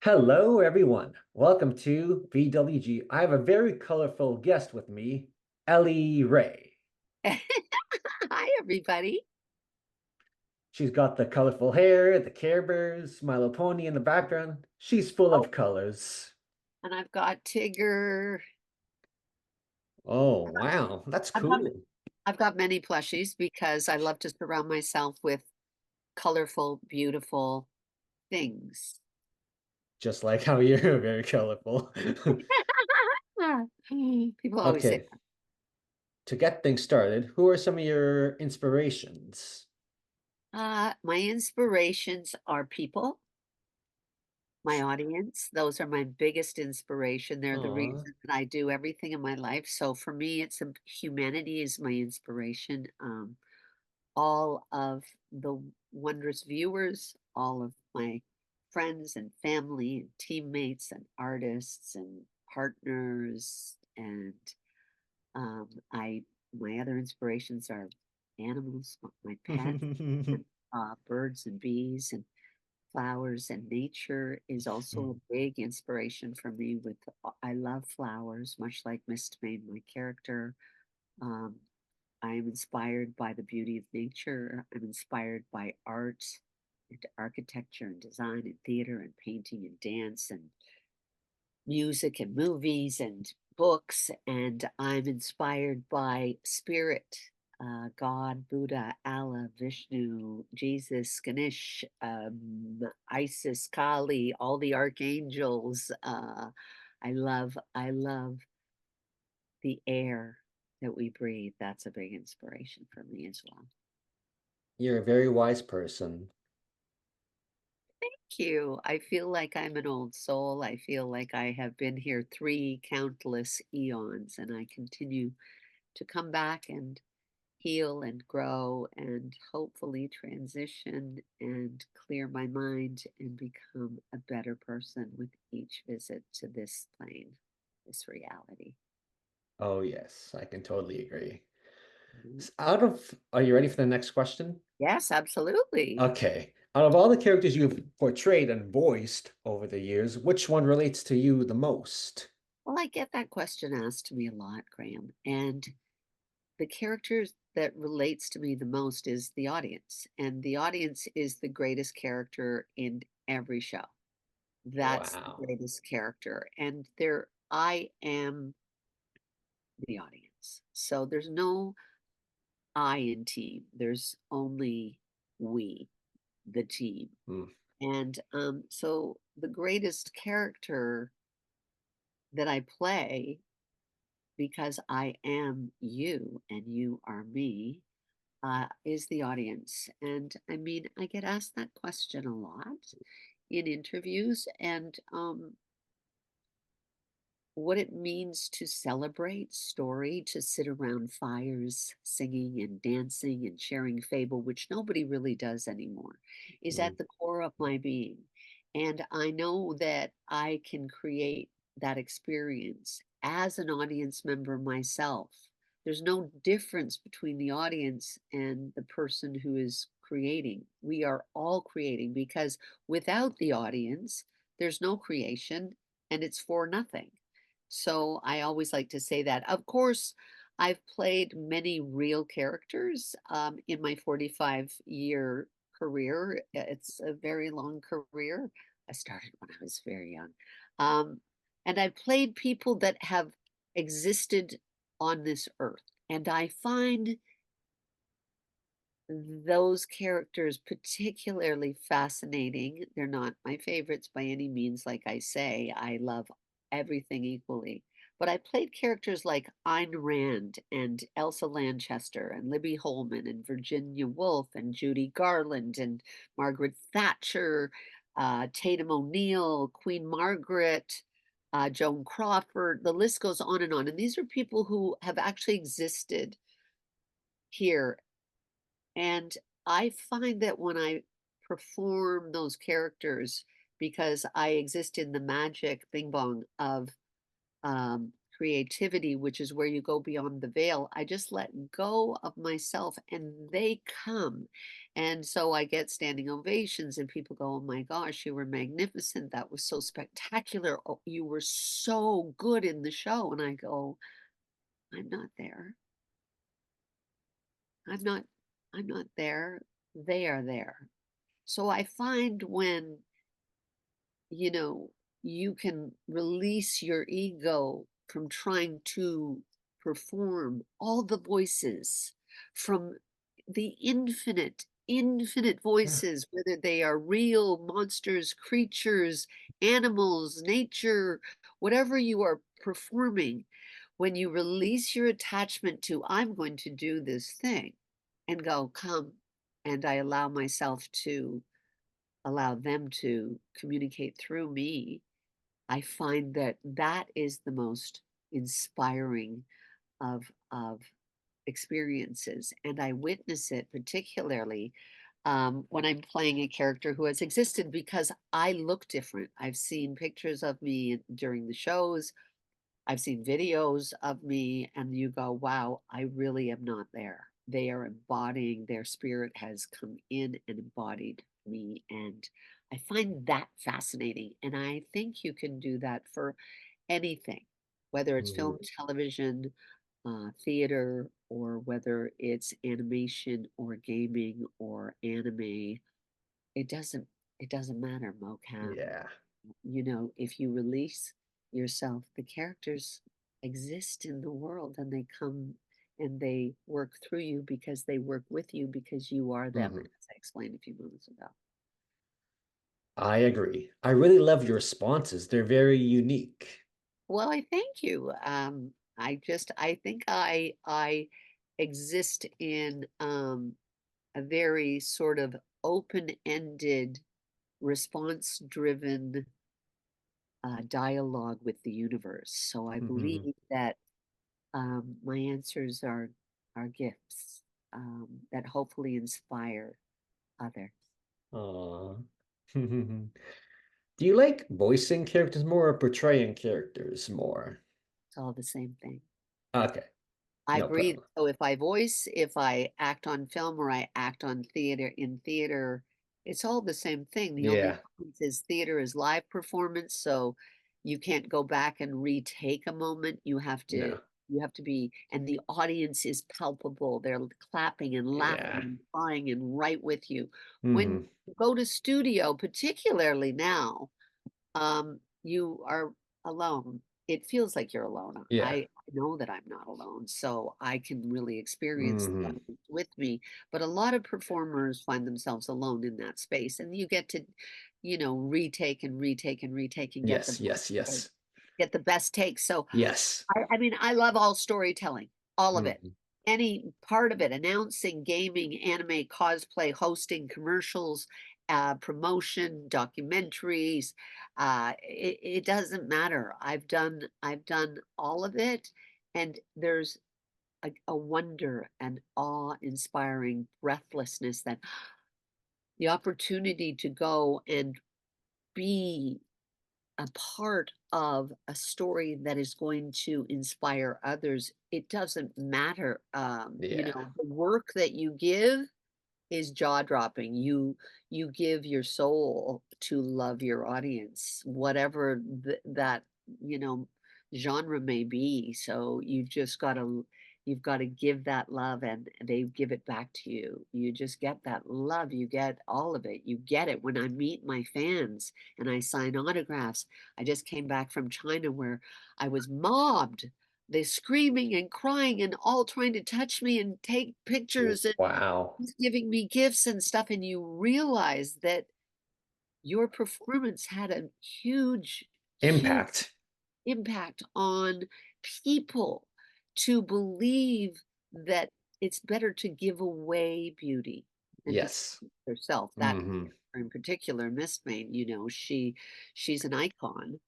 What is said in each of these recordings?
Hello, everyone. Welcome to VWG. I have a very colorful guest with me, Ellie Ray. Hi, everybody. She's got the colorful hair, the Care Bears, My Little Pony in the background. She's full Oh, of colors. and I've got Tigger. Oh, wow. That's I've got cool. I've got many plushies because I love to surround myself with colorful, beautiful things. Just like how you're very colorful. Ah, people always say Okay, to get things started, who are some of your inspirations? that. My inspirations are people, my audience. Those are my biggest inspiration. They're the Aw. reason that I do everything in my life. So for me, humanity is my inspiration. All of the wondrous viewers, all of my friends and family and teammates and artists and partners and I my other inspirations are animals, my pets, and birds and bees and flowers, and nature is also a big inspiration for me. I love flowers, much like Mist made my character. Um, I am inspired by the beauty of nature. I'm inspired by art and architecture and design and theater and painting and dance and music and movies and books. And I'm inspired by spirit, God, Buddha, Allah, Vishnu, Jesus, Ganesh, Isis, Kali, all the archangels. I love the air that we breathe. That's a big inspiration for me as well. You're a very wise person. Thank you. I feel like I'm an old soul. I feel like I have been here three countless eons, and I continue to come back and heal and grow and hopefully transition and clear my mind and become a better person with each visit to this plane, this reality. Oh, yes, I can totally agree. Mhm. Are you ready for the next question? Yes, absolutely. Okay. Out of all the characters you've portrayed and voiced over the years, which one relates to you the most? Well, I get that question asked to me a lot, Graham. And the characters that relates to me the most is the audience. And the audience is the greatest character in every show. That's the Wow. greatest character. And I am the audience. So there's no I in team. There's only we, the team. Hmm. And so the greatest character that I play, because I am you and you are me, is the audience. And I mean, I get asked that question a lot in interviews, and what it means to celebrate story, to sit around fires singing and dancing and sharing fable, which nobody really does anymore, is Hmm. at the core of my being. And I know that I can create that experience as an audience member myself. There's no difference between the audience and the person who is creating. We are all creating because without the audience, there's no creation and it's for nothing. So I always like to say that. Of course, I've played many real characters in my 45-year career. It's a very long career. I started when I was very young. Um, and I've played people that have existed on this earth. And I find those characters particularly fascinating. They're not my favorites by any means, like I say. I love everything equally. But I played characters like Ayn Rand and Elsa Lanchester and Libby Holman and Virginia Woolf and Judy Garland and Margaret Thatcher, Tatum O'Neill, Queen Margaret, Joan Crawford. The list goes on and on. And these are people who have actually existed here, and I find that when I perform those characters, because I exist in the magic bing bong of creativity, which is where you go beyond the veil, I just let go of myself and they come. And so I get standing ovations and people go, "Oh my gosh, you were magnificent. That was so spectacular. Oh, you were so good in the show." And I go, "I'm not there. I'm not I'm not there. They are there." So I find when, you know, you can release your ego from trying to perform all the voices from the infinite Yeah. voices, whether they are real monsters, creatures, animals, nature, whatever you are performing, when you release your attachment to, I'm going to do this thing, and go, come, and I allow myself to allow them to communicate through me, I find that that is the most inspiring of experiences, and I witness it particularly when I'm playing a character who has existed because I look different. I've seen pictures of me during the shows. I've seen videos of me, and you go, wow, I really am not there. They are embodying, their spirit has come in and embodied me. And I find that fascinating. And I think you can do that for anything, whether it's Mhm. film, television, theater, or whether it's animation or gaming or anime. It doesn't it doesn't matter, mocap. Yeah. If you release yourself, the characters exist in the world and they come and they work through you because they work with you because you are them, Mhm. as I explained a few moments ago. I agree. I really love your responses. They're very unique. Well, I thank you. I think I exist in a very sort of open-ended, response-driven dialogue with the universe. So I Mhm. believe that my answers are gifts that hopefully inspire others. Aw. Do you like voicing characters more or portraying characters more? It's all the same thing. Okay, I no breathe. problem. So if I act on film or I act on theater, it's all the same thing. The only Yeah, difference is theater is live performance, so you can't go back and retake a moment. no. You have to be, and the audience is palpable. They're clapping and laughing Yeah. and crying and right with you. When Hmm. you go to studio, particularly now, you are alone. It feels like you're alone. Yeah. I know that I'm not alone, so I can really experience the Hmm. audience with me. But a lot of performers find themselves alone in that space, and you get to, retake and retake and retake and Yes, yes, yes. get the best take. So Yes. I mean, I love all storytelling, all of it. Hmm. Any part of it, announcing, gaming, anime, cosplay, hosting, commercials, promotion, documentaries. It doesn't matter. I've done all of it, and there's a wonder and awe-inspiring breathlessness that the opportunity to go and be a part of a story that is going to inspire others, it doesn't matter. Yeah. The work that you give is jaw-dropping. You give your soul to love your audience, whatever that, you know, genre may be. So you've got to give that love and they give it back to you. You just get that love. You get all of it. You get it when I meet my fans and I sign autographs. I just came back from China where I was mobbed. They screaming and crying and all trying to touch me and take pictures and Wow. he's giving me gifts and stuff, and you realize that your performance had a huge Impact. impact on people to believe that it's better to give away beauty than to keep Yes. it yourself. That Hmm. in particular, Miss Maine, she's an icon,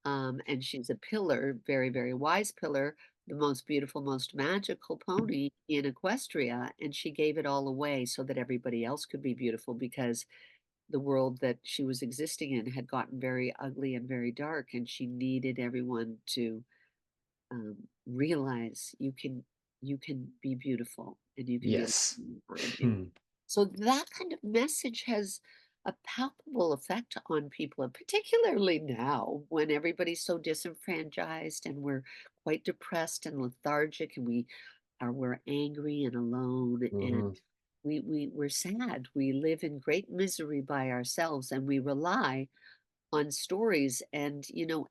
and she's a pillar, very, very wise pillar, the most beautiful, most magical pony in Equestria, and she gave it all away so that everybody else could be beautiful because the world that she was existing in had gotten very ugly and very dark, and she needed everyone to realize you can be beautiful and you can be Yes. loved. And Hmm. so that kind of message has a palpable effect on people, and particularly now when everybody's so disenfranchised and we're quite depressed and lethargic, and we're angry and alone, and Hmm. we're sad. We live in great misery by ourselves, and we rely on stories. And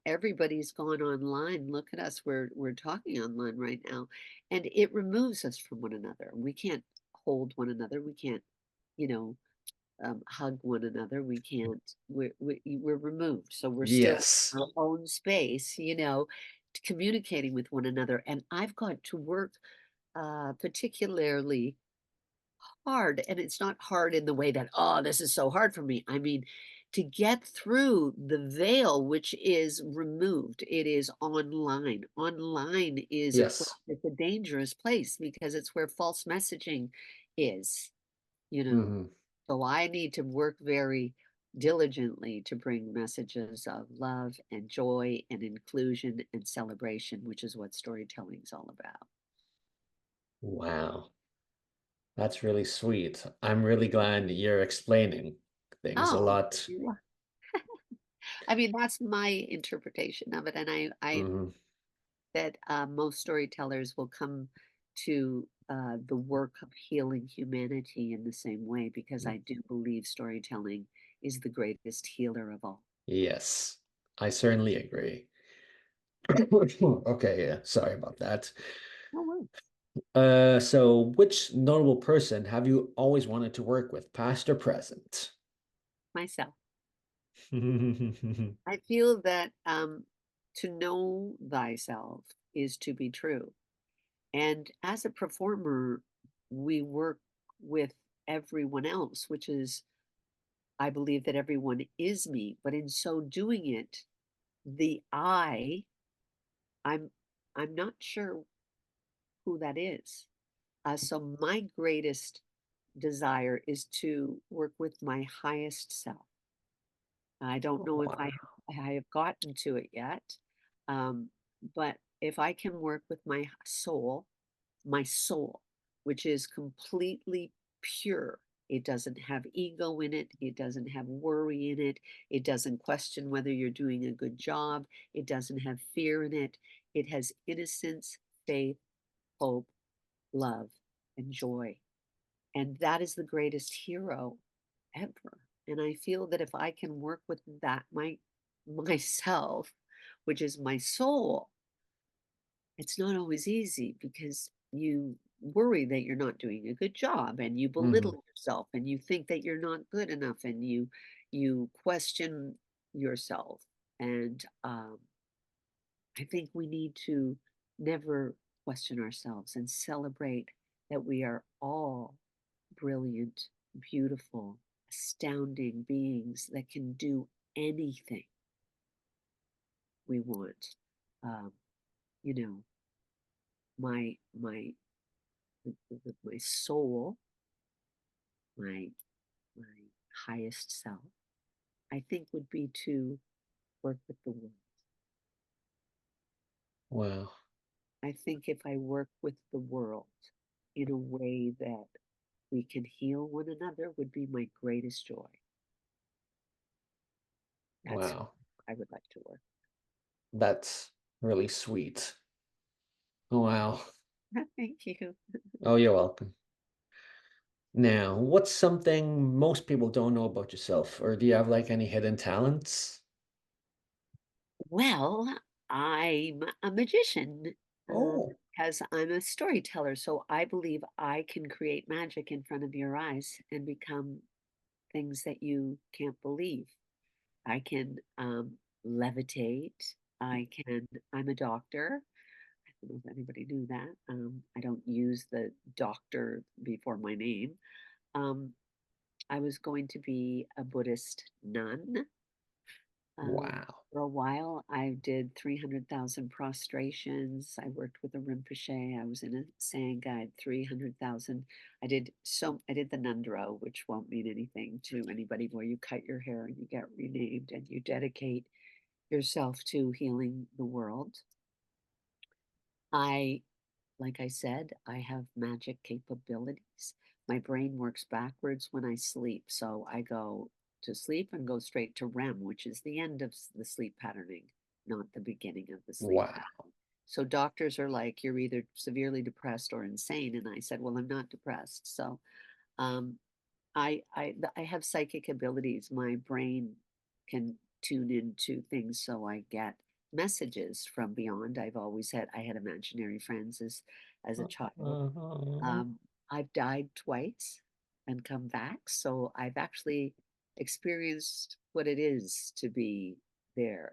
everybody's gone online. Look at us, we're talking online right now, and it removes us from one another. We can't hold one another. We can't you know hug one another. We can't. We're removed, so we're still Yes. in our own space, communicating with one another. And I've got to work particularly hard, and it's not hard in the way that, oh, this is so hard for me. I mean, to get through the veil which is removed. It is online. Online is a place, Yes. it's a dangerous place because it's where false messaging is, you know. Hmm. So I need to work very diligently to bring messages of love and joy and inclusion and celebration, which is what storytelling is all about. Wow. That's really sweet. I'm really glad you're explaining things a Oh, lot. I mean, that's my interpretation of it, and I Hmm. that most storytellers will come to the work of healing humanity in the same way, because I do believe storytelling is the greatest healer of all. Yes, I certainly agree. Okay, yeah, sorry about that. Oh, wow. So which notable person have you always wanted to work with, past or present? Myself. I feel that to know thyself is to be true. And as a performer, we work with everyone else, which is, I believe that everyone is me. But in so doing it, the I'm I'm not sure who that is. So my greatest desire is to work with my highest self. I don't know if Wow. I have gotten to it yet, um, but if I can work with my soul, which is completely pure. It doesn't have ego in it. It doesn't have worry in it. It doesn't question whether you're doing a good job. It doesn't have fear in it. It has innocence, faith, hope, love, and joy. And that is the greatest hero ever. And I feel that if I can work with that, myself, which is my soul, it's not always easy because you worry that you're not doing a good job, and you Hmm. belittle yourself, and you think that you're not good enough, and you question yourself. And I think we need to never question ourselves and celebrate that we are all brilliant, beautiful, astounding beings that can do anything we want. Um, you know, my my soul, my my highest self, I think would be to work with the world. Wow. I think if I work with the world in a way that we can heal one another would be my greatest joy. That's Wow. I would like to work. That's really sweet. Wow. Thank you. Oh, you're welcome. Now, what's something most people don't know about yourself, or do you have like any hidden talents? Well, I'm a magician, Oh, because I'm a storyteller. So I believe I can create magic in front of your eyes and become things that you can't believe. I can levitate. I'm a doctor. I don't know if anybody knew that. I don't use the doctor before my name. Um, I was going to be a Buddhist nun. wow. For a while, I did 300,000 prostrations. I worked with a Rinpoche. I was in a Sangha. I had 300,000. I did the Nundro, which won't mean anything to anybody, where you cut your hair and you get renamed and you dedicate yourself to healing the world. I Like I said, I have magic capabilities. My brain works backwards when I sleep. So I go to sleep and go straight to REM, which is the end of the sleep patterning, not the beginning of the sleep pattern. Wow. So doctors are like, you're either severely depressed or insane. And I said, well, I'm not depressed. So um, I have psychic abilities. My brain can tune into things, so I get messages from beyond. I had imaginary friends as a child. Uh-huh. Um, I've died twice and come back, so I've actually experienced what it is to be there.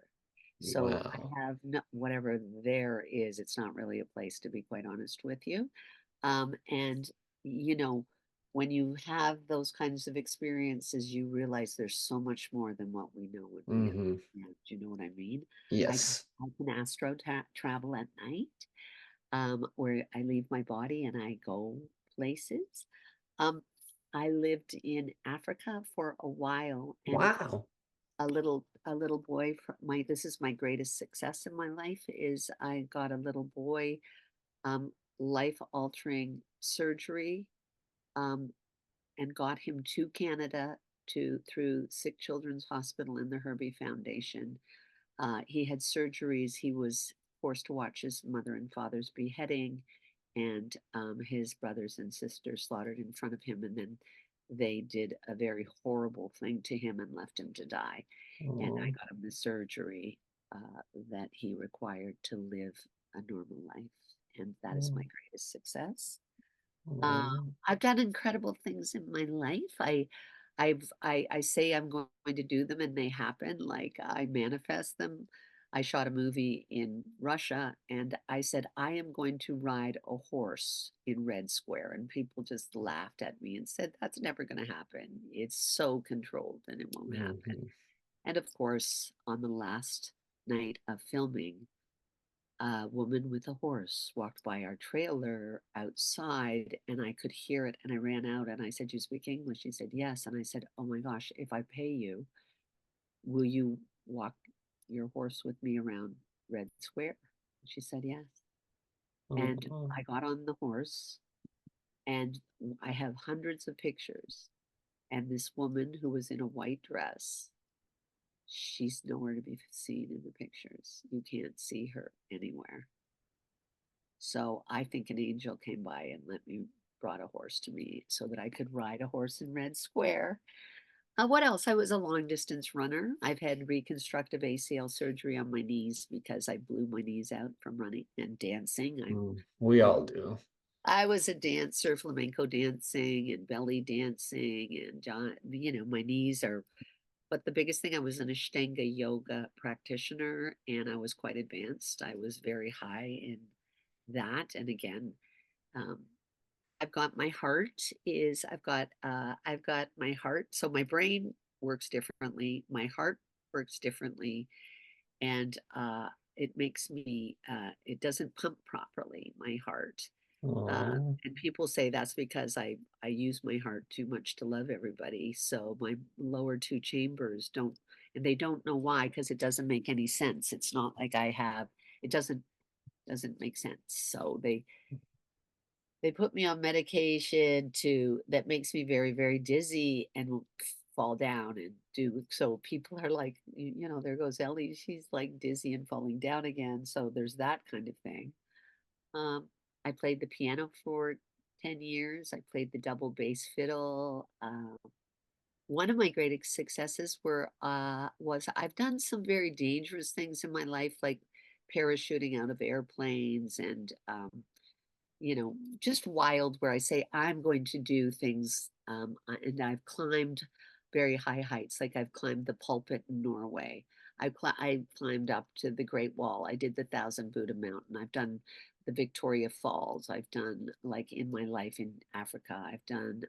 So I Wow. have no, whatever there is, it's not really a place to be quite honest with you. And you know, when you have those kinds of experiences, you realize there's so much more than what we know when we Hmm. understand. Do you know what I mean? I, Yes. I can travel at night, where I leave my body and I go places. Um, I lived in Africa for a while, and Wow. a little boy from my this is my greatest success in my life is I got a little boy um, life altering surgery, um, and got him to Canada to through Sick Children's Hospital and the Herbie Foundation. He had surgeries. He was forced to watch his mother and father's beheading, and his brothers and sisters slaughtered in front of him. And then they did a very horrible thing to him and left him to die. And I Oh, got him the surgery that he required to live a normal life. And that is my oh, greatest success. Um, oh. I've done incredible things in my life. I say I'm going to do them and they happen. Like I manifest them. I shot a movie in Russia and I said, I am going to ride a horse in Red Square. And people just laughed at me and said, that's never going to happen. It's so controlled and it won't happen. Mhm. And of course, on the last night of filming, a woman with a horse walked by our trailer outside and I could hear it and I ran out and I said, you speak English? She said, yes. And I said, oh my gosh, if I pay you, will you walk your horse with me around Red Square? She said, yes. Oh, And oh, I got on the horse and I have hundreds of pictures. And this woman who was in a white dress, she's nowhere to be seen in the pictures. You can't see her anywhere. So I think an angel came by and brought a horse to me so that I could ride a horse in Red Square. What else? I was a long distance runner. I've had reconstructive ACL surgery on my knees because I blew my knees out from running and dancing. mm. We I, all do. I was a dancer, flamenco dancing and belly dancing, and my knees are. But the biggest thing, I was an Ashtanga yoga practitioner, and I was quite advanced. I was very high in that, and again, um, I've got my heart. So my brain works differently. My heart works differently. And it makes me it doesn't pump properly, my heart. Oh, And people say that's because I use my heart too much to love everybody. So my lower two chambers don't, and they don't know why, because it doesn't make any sense. It's not like I have it doesn't make sense. So they put me on medication to that makes me very, very dizzy and will fall down and do so people are like, there goes Ellie. She's like dizzy and falling down again. So there's that kind of thing. Um, I played the piano for 10 years. I played the double bass fiddle. One of my greatest successes was I've done some very dangerous things in my life, like parachuting out of airplanes and just wild where I say I'm going to do things. And I've climbed very high heights, like I've climbed the pulpit in Norway. I climbed up to the Great Wall. I did the Thousand Buddha Mountain. I've done the Victoria Falls. I've done, like in my life in Africa, I've done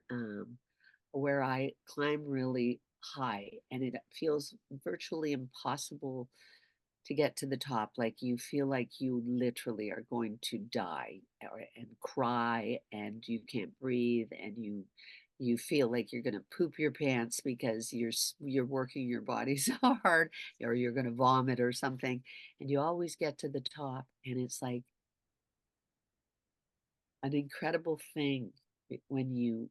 where I climb really high and it feels virtually impossible to get to the top. Like you feel like you literally are going to die and cry and you can't breathe and you feel like you're going to poop your pants because you're working your body so hard, or you're going to vomit or something, and you always get to the top and it's like an incredible thing when you